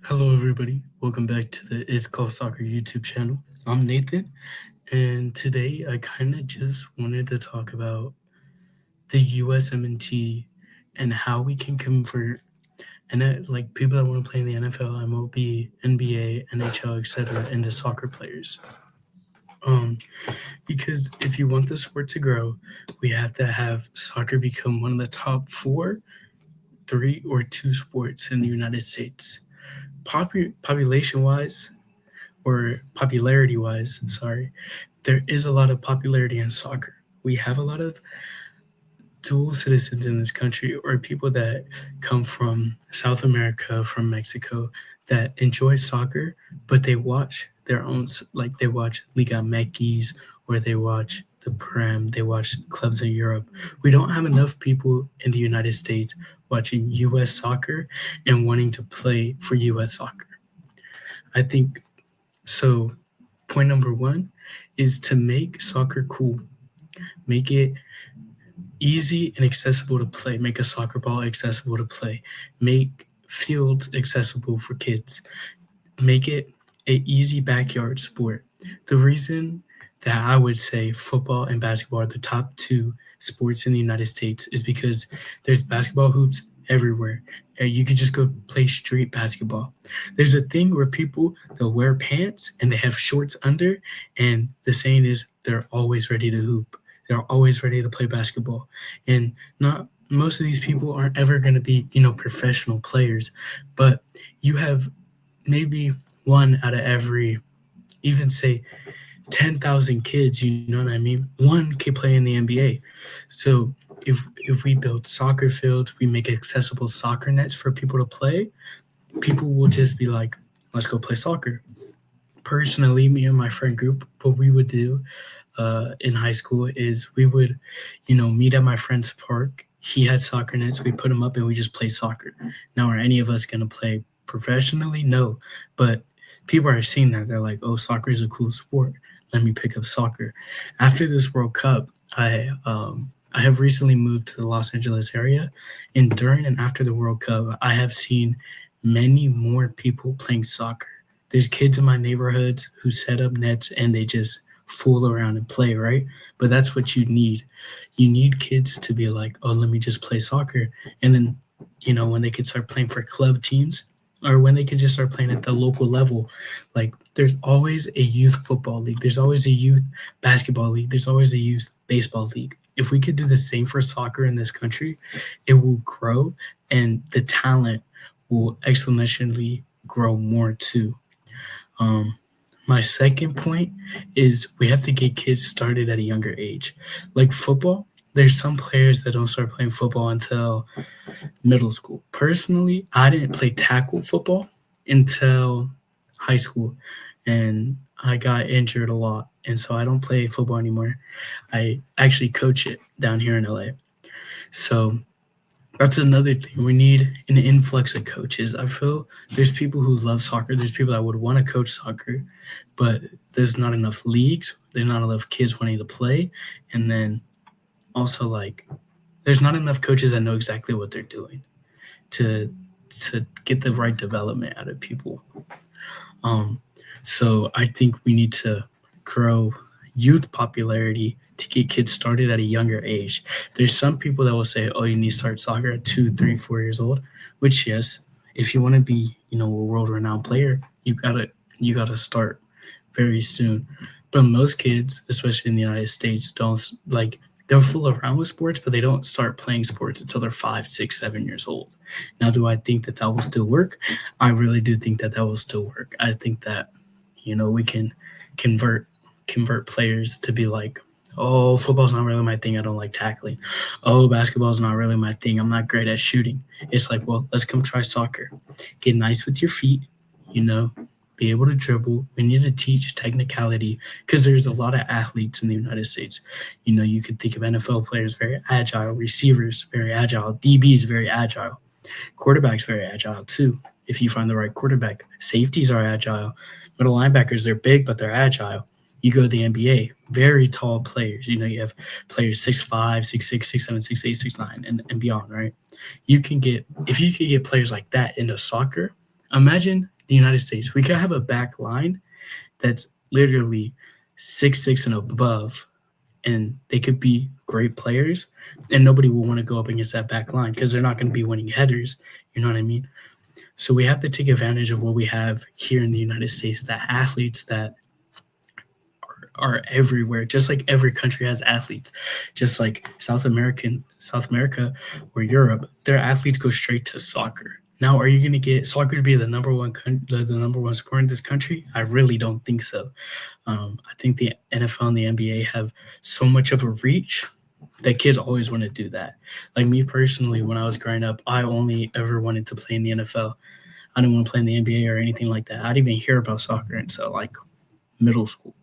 Hello, everybody. Welcome back to the It's Called Soccer YouTube channel. I'm Nathan, and today I kind of just wanted to talk about the USMNT and how we can convert and like people that want to play in the NFL, MLB, NBA, NHL, etc. into soccer players. Um, because if you want the sport to grow, we have to have soccer become one of the top four, three, or two sports in the United States. Population wise, or popularity wise, sorry, there is a lot of popularity in soccer. We have a lot of dual citizens in this country, or people that come from South America, from Mexico, that enjoy soccer, but they watch their own, like they watch Liga MX, or they watch the Prem, they watch clubs in Europe. We don't have enough people in the United States watching US soccer and wanting to play for US soccer. I think so. Point number one is to make soccer cool. Make it easy and accessible to play. Make a soccer ball accessible to play. Make fields accessible for kids. Make it an easy backyard sport. The reason that I would say football and basketball are the top two sports in the United States is because there's basketball hoops everywhere. You could just go play street basketball. There's a thing where people they'll wear pants and they have shorts under, and the saying is they're always ready to hoop. They're always ready to play basketball, and not most of these people aren't ever going to be professional players, but you have maybe one out of every, even say 10,000 kids, you know what I mean? One can play in the NBA. So if we build soccer fields, we make accessible soccer nets for people to play, people will just be like, let's go play soccer. Personally, me and my friend group, what we would do in high school is we would, meet at my friend's park. He had soccer nets. We put them up and we just play soccer. Now, are any of us going to play professionally? No. But people are seeing that. They're like, oh, soccer is a cool sport. Let me pick up soccer. After this World Cup, I have recently moved to the Los Angeles area, and during and after the World Cup, I have seen many more people playing soccer. There's kids in my neighborhoods who set up nets and they just fool around and play, right? But that's what you need. You need kids to be like, oh, let me just play soccer. And then, when they could start playing for club teams, or when they could just start playing at the local level, like there's always a youth football league, there's always a youth basketball league, there's always a youth baseball league. If we could do the same for soccer in this country, it will grow and the talent will exponentially grow more too. Um, my second point is we have to get kids started at a younger age. Like football, there's some players that don't start playing football until middle school. Personally, I didn't play tackle football until high school, and I got injured a lot. And so I don't play football anymore. I actually coach it down here in LA. So that's another thing. We need an influx of coaches. I feel there's people who love soccer. There's people that would want to coach soccer, but there's not enough leagues. There's not enough kids wanting to play. And then also, like, there's not enough coaches that know exactly what they're doing to get the right development out of people. Um, so I think we need to grow youth popularity to get kids started at a younger age. There's some people that will say, "Oh, you need to start soccer at 2, 3, 4 years old," which yes, if you want to be, a world-renowned player, you gotta start very soon. But most kids, especially in the United States, don't like they'll fool around with sports, but they don't start playing sports until they're 5, 6, 7 years old. Now, do I think that that will still work? I really do think that that will still work. I think that we can convert convert players to be like, oh, football's not really my thing. I don't like tackling. Oh, basketball's not really my thing. I'm not great at shooting. It's like, well, let's come try soccer. Get nice with your feet, you know, be able to dribble. We need to teach technicality because there's a lot of athletes in the United States. You could think of NFL players very agile, receivers very agile, DBs very agile, quarterbacks very agile too. If you find the right quarterback, safeties are agile. Middle linebackers, they're big, but they're agile. You go to the NBA, very tall players. You have players 6'5", 6'6", 6'7", 6'8", 6'9", and beyond, right? If you could get players like that into soccer, Imagine the United States. We could have a back line that's literally 6'6" and above, and they could be great players, and nobody will want to go up against that back line because they're not going to be winning headers. You know what I mean? So we have to take advantage of what we have here in the United States, the athletes that are everywhere, just like every country has athletes, just like South America or Europe, their athletes go straight to soccer. Now, are you going to get soccer to be the number one sport in this country? I really don't think so. I think the NFL and the NBA have so much of a reach that kids always want to do that. Like me personally, when I was growing up, I only ever wanted to play in the NFL. I didn't want to play in the NBA or anything like that. I didn't even hear about soccer until like middle school.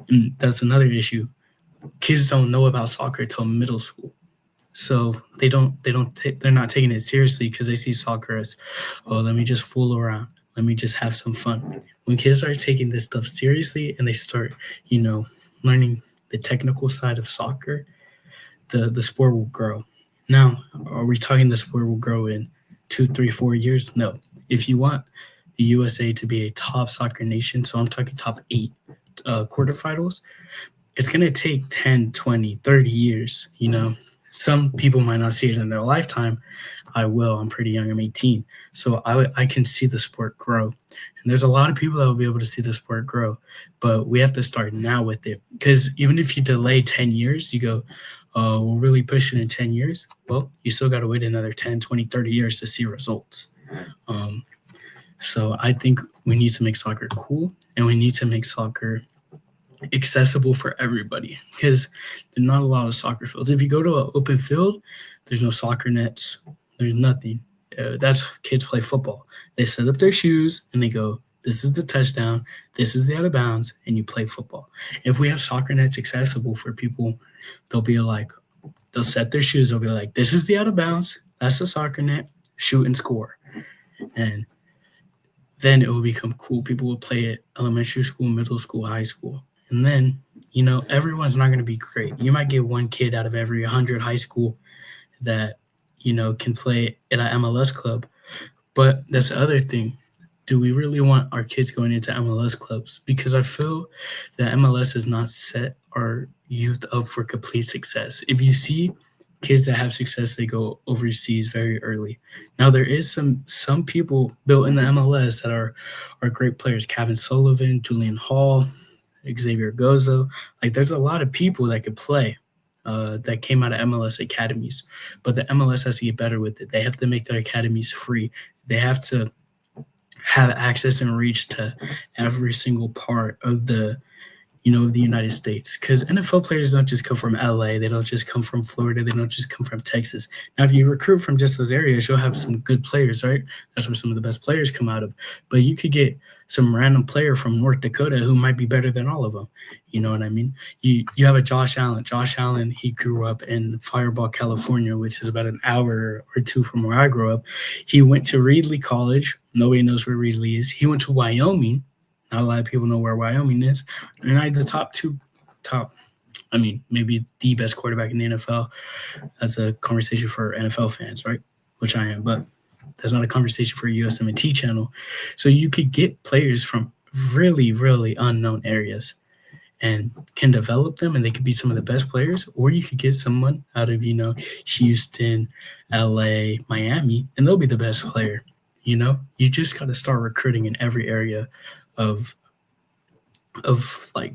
And that's another issue. Kids don't know about soccer till middle school. So they're not taking it seriously because they see soccer as, oh, let me just fool around. Let me just have some fun. When kids start taking this stuff seriously and they start, learning the technical side of soccer, the sport will grow. Now, are we talking the sport will grow in 2, 3, 4 years? No. If you want the USA to be a top soccer nation, so I'm talking top 8 quarterfinals, it's going to take 10, 20, 30 years. Some people might not see it in their lifetime. I will. I'm pretty young. I'm 18. So I can see the sport grow. And there's a lot of people that will be able to see the sport grow. But we have to start now with it. Because even if you delay 10 years, you go, we'll really push it in 10 years. Well, you still got to wait another 10, 20, 30 years to see results. So I think we need to make soccer cool, and we need to make soccer accessible for everybody, because there's not a lot of soccer fields. If you go to an open field, there's no soccer nets. There's nothing. That's kids play football. They set up their shoes and they go, this is the touchdown, this is the out of bounds, and you play football. If we have soccer nets accessible for people, they'll set their shoes. They'll be like, this is the out of bounds, that's the soccer net, shoot and score. And then it will become cool. People will play it elementary school, middle school, high school. And then, everyone's not going to be great. You might get one kid out of every 100 high school that, can play at an MLS club. But that's the other thing. Do we really want our kids going into MLS clubs? Because I feel that MLS has not set our youth up for complete success. If you see kids that have success, they go overseas very early. Now, there is some people built in the MLS that are great players. Kevin Sullivan, Julian Hall, Xavier Gozo. Like, there's a lot of people that could play that came out of MLS academies. But the MLS has to get better with it. They have to make their academies free. They have to have access and reach to every single part of the United States, because NFL players don't just come from LA, they don't just come from Florida, they don't just come from Texas. Now, if you recruit from just those areas, you'll have some good players, right? That's where some of the best players come out of. But you could get some random player from North Dakota who might be better than all of them. You know what I mean? You have a Josh Allen. Josh Allen, he grew up in Fireball, California, which is about an hour or two from where I grew up. He went to Reedley College. Nobody knows where Reedley is. He went to Wyoming. Not a lot of people know where Wyoming is. And he's the maybe the best quarterback in the NFL. That's a conversation for NFL fans, right? Which I am, but that's not a conversation for a USMNT channel. So you could get players from really, really unknown areas and can develop them, and they could be some of the best players. Or you could get someone out of, Houston, LA, Miami, and they'll be the best player. You just got to start recruiting in every area of like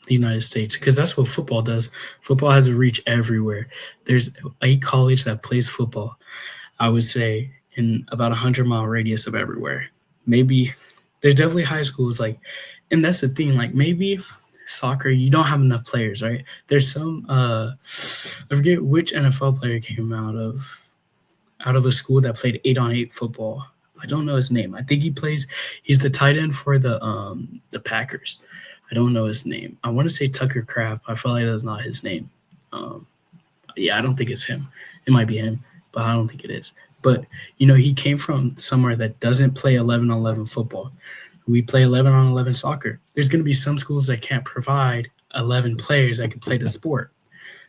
the United States, because that's what football does. Football has a reach everywhere. There's a college that plays football, I would say, in about 100-mile radius of everywhere. Maybe there's definitely high schools, and that's the thing, maybe soccer, you don't have enough players, right? There's some I forget which NFL player came out of a school that played 8-on-8 football. I don't know his name. I think he's the tight end for the Packers. I don't know his name. I want to say Tucker Kraft. I feel like that's not his name. I don't think it's him. It might be him, but I don't think it is. But, he came from somewhere that doesn't play 11-on-11 football. We play 11-on-11 soccer. There's going to be some schools that can't provide 11 players that can play the sport.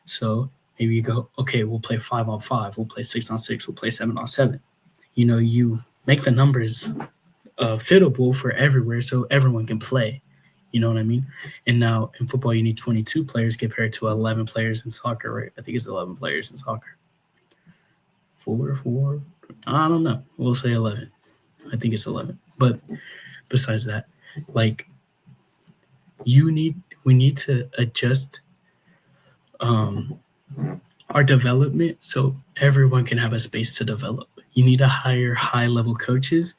So maybe you go, okay, we'll play 5-on-5. We'll play 6-on-6. We'll play 7-on-7. You make the numbers fittable for everywhere so everyone can play. You know what I mean? And now in football, you need 22 players compared to 11 players in soccer, right? I think it's 11 players in soccer. Four. I don't know. We'll say 11. I think it's 11. But besides that, like we need to adjust um, our development so everyone can have a space to develop. You need to hire high level coaches,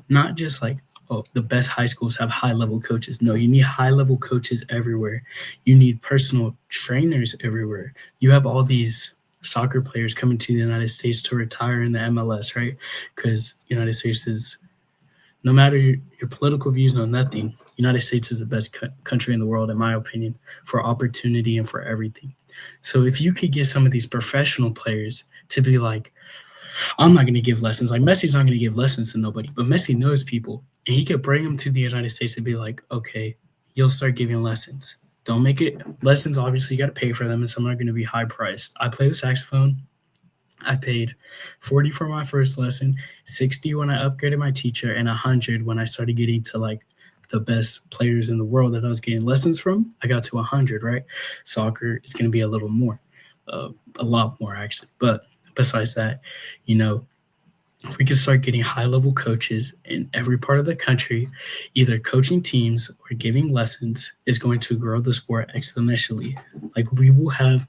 not just like, oh, the best high schools have high level coaches. No, you need high level coaches everywhere. You need personal trainers everywhere. You have all these soccer players coming to the United States to retire in the MLS, right? Because United States is, no matter your political views, no nothing. United States is the best country in the world, in my opinion, for opportunity and for everything. So if you could get some of these professional players to be like, I'm not going to give lessons. Like Messi's not going to give lessons to nobody, but Messi knows people, and he could bring them to the United States and be like, okay, you'll start giving lessons. Don't make it lessons. Obviously, you got to pay for them, and some are going to be high priced. I play the saxophone. I paid 40 for my first lesson, 60 when I upgraded my teacher, and 100 when I started getting to like the best players in the world that I was getting lessons from. I got to 100, right? Soccer is going to be a little more, a lot more actually. But besides that, you know, if we could start getting high level coaches in every part of the country, either coaching teams or giving lessons, is going to grow the sport exponentially. Like we will have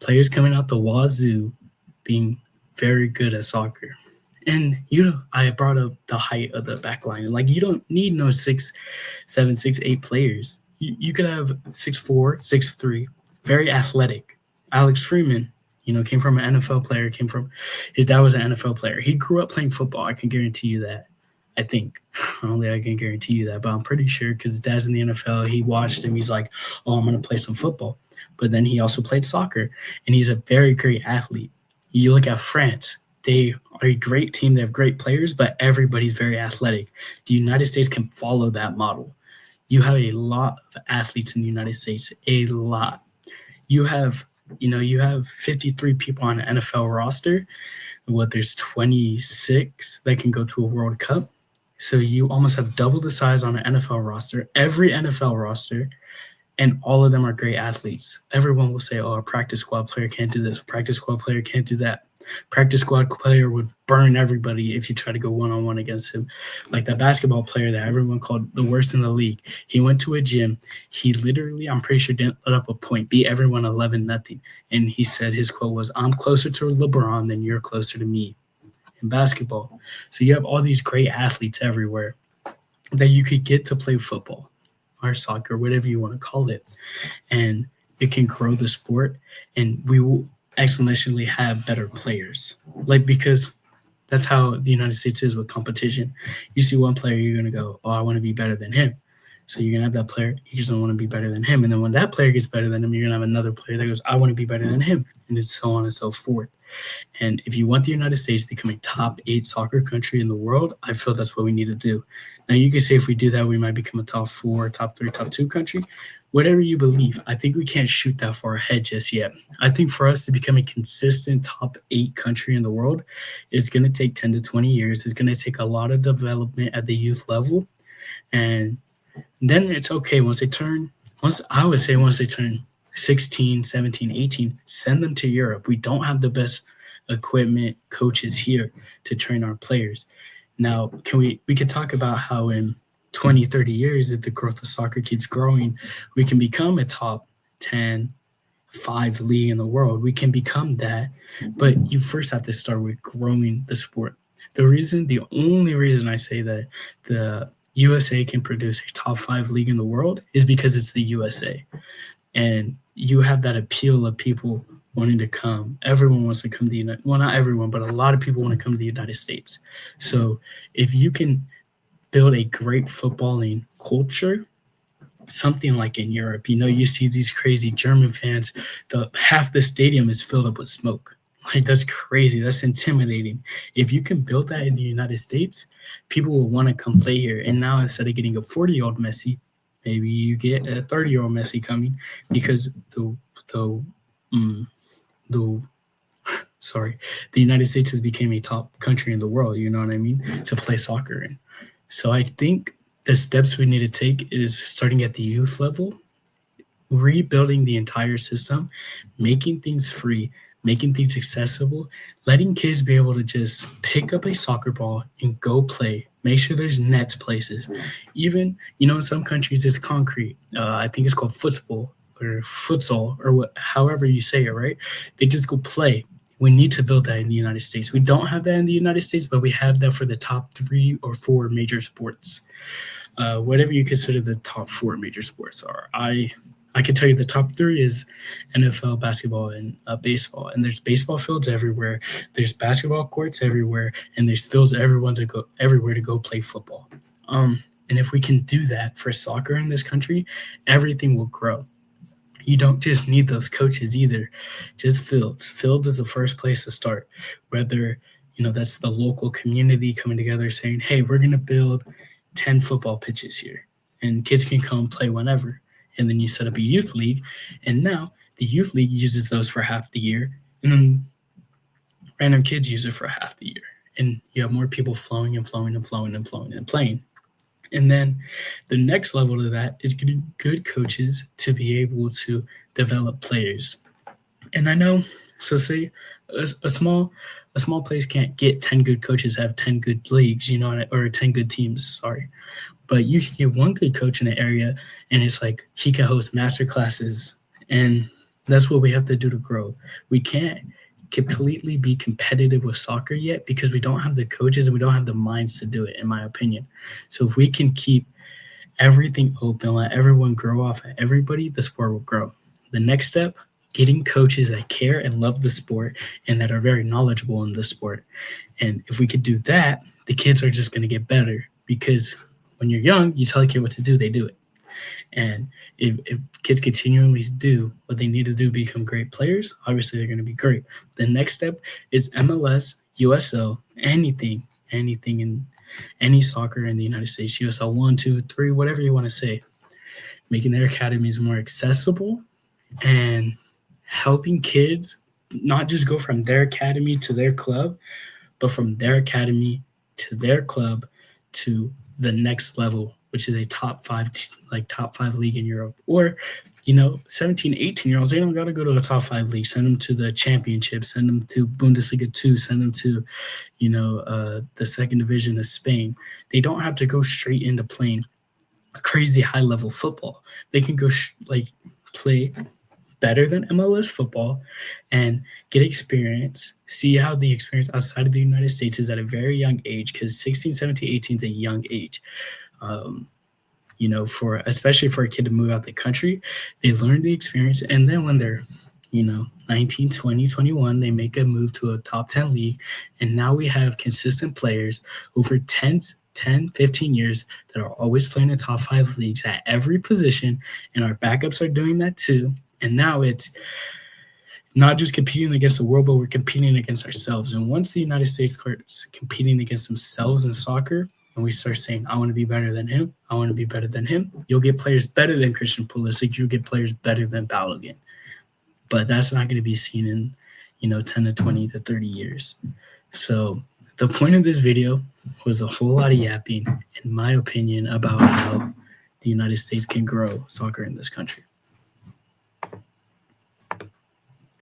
players coming out the wazoo being very good at soccer. And I brought up the height of the back line. Like you don't need no 6'7", 6'8" players. You could have 6'4", 6'3", very athletic. Alex Freeman, came from an NFL player. His dad was an NFL player. He grew up playing football. I can guarantee you that. I think. Only I can guarantee you that, but I'm pretty sure because his dad's in the NFL. He watched him. He's like, oh, I'm going to play some football. But then he also played soccer, and he's a very great athlete. You look at France. They are a great team. They have great players, but everybody's very athletic. The United States can follow that model. You have a lot of athletes in the United States, a lot. You have, you have 53 people on an NFL roster. There's 26 that can go to a World Cup. So you almost have double the size on an NFL roster, every NFL roster, and all of them are great athletes. Everyone will say, oh, a practice squad player can't do this. A practice squad player can't do that. Practice squad player would burn everybody if you try to go one-on-one against him. Like that basketball player that everyone called the worst in the league. He went to a gym. He literally, I'm pretty sure, didn't let up a point, beat everyone 11-0. And he said his quote was, I'm closer to LeBron than you're closer to me in basketball. So you have all these great athletes everywhere that you could get to play football or soccer, whatever you want to call it. And it can grow the sport, and we will exponentially have better players. Like, because that's how the United States is with competition. You see one player, you're going to go, oh, I want to be better than him. So you're going to have that player, you just don't want to be better than him. And then when that player gets better than him, you're going to have another player that goes, I want to be better than him. And it's so on and so forth. And if you want the United States to become a top 8 soccer country in the world, I feel that's what we need to do. Now, you can say if we do that, we might become a top 4, top 3, top 2 country. Whatever you believe, I think we can't shoot that far ahead just yet. I think for us to become a consistent top 8 country in the world, it's going to take 10 to 20 years. It's going to take a lot of development at the youth level. And then it's okay once they turn 16, 17, 18, send them to Europe. We don't have the best equipment, coaches here to train our players. Now, we could talk about how in 20, 30 years, if the growth of soccer keeps growing, we can become a top 10, 5 league in the world. We can become that, but you first have to start with growing the sport. The only reason I say that the USA can produce a top 5 league in the world is because it's the USA. And you have that appeal of people wanting to come. Everyone wants to come to the United. Well, not everyone, but a lot of people want to come to the United States. So if you can build a great footballing culture, something like in Europe, you see these crazy German fans, half the stadium is filled up with smoke. Like, that's crazy. That's intimidating. If you can build that in the United States, people will want to come play here. And now instead of getting a 40-year-old Messi, maybe you get a 30-year-old Messi coming because the United States has become a top country in the world, you know what I mean, to play soccer in. So I think the steps we need to take is starting at the youth level, rebuilding the entire system, making things free, making things accessible, letting kids be able to just pick up a soccer ball and go play. Make sure there's nets places. Even, in some countries it's concrete. I think it's called football or futsal or however you say it, right? They just go play. We need to build that in the United States. We don't have that in the United States, but we have that for the top 3 or 4 major sports. Whatever you consider the top 4 major sports are. I can tell you the top 3 is NFL, basketball, and baseball. And there's baseball fields everywhere. There's basketball courts everywhere, and there's fields everywhere to go play football. And if we can do that for soccer in this country, everything will grow. You don't just need those coaches either, just fields. Fields is the first place to start. Whether that's the local community coming together saying, "Hey, we're gonna build 10 football pitches here, and kids can come play whenever." And then you set up a youth league, and now the youth league uses those for half the year, and then random kids use it for half the year, and you have more people flowing and flowing and flowing and flowing and playing. And then the next level to that is getting good coaches to be able to develop players. And I know, so say a small place can't get 10 good coaches, have 10 good leagues, or 10 good teams, sorry. But you can get one good coach in an area, and it's like he can host master classes, and that's what we have to do to grow. We can't completely be competitive with soccer yet because we don't have the coaches and we don't have the minds to do it, in my opinion. So if we can keep everything open, let everyone grow off of everybody, the sport will grow. The next step, getting coaches that care and love the sport and that are very knowledgeable in the sport. And if we could do that, the kids are just going to get better because when you're young, you tell a kid what to do, they do it. And if kids continually do what they need to do to become great players, obviously they're going to be great. The next step is MLS, USL, anything in any soccer in the United States, USL 1, 2, 3, whatever you want to say, making their academies more accessible and helping kids not just go from their academy to their club, but from their academy to their club to the next level, which is a top five league in Europe. Or 17, 18-year-olds, they don't got to go to a top 5 league. Send them to the championship, send them to Bundesliga 2, send them to the second division of Spain. They don't have to go straight into playing a crazy high level football. They can go play better than MLS football and get experience, see how the experience outside of the United States is at a very young age, because 16, 17, 18 is a young age. Especially for a kid to move out the country, they learn the experience. And then when they're, 19, 20, 21, they make a move to a top 10 league. And now we have consistent players over 10, 15 years that are always playing in top 5 leagues at every position. And our backups are doing that too. And now it's not just competing against the world, but we're competing against ourselves. And once the United States starts competing against themselves in soccer, and we start saying, I want to be better than him, I want to be better than him, you'll get players better than Christian Pulisic, you'll get players better than Balogun. But that's not going to be seen in, 10 to 20 to 30 years. So the point of this video was a whole lot of yapping, in my opinion, about how the United States can grow soccer in this country.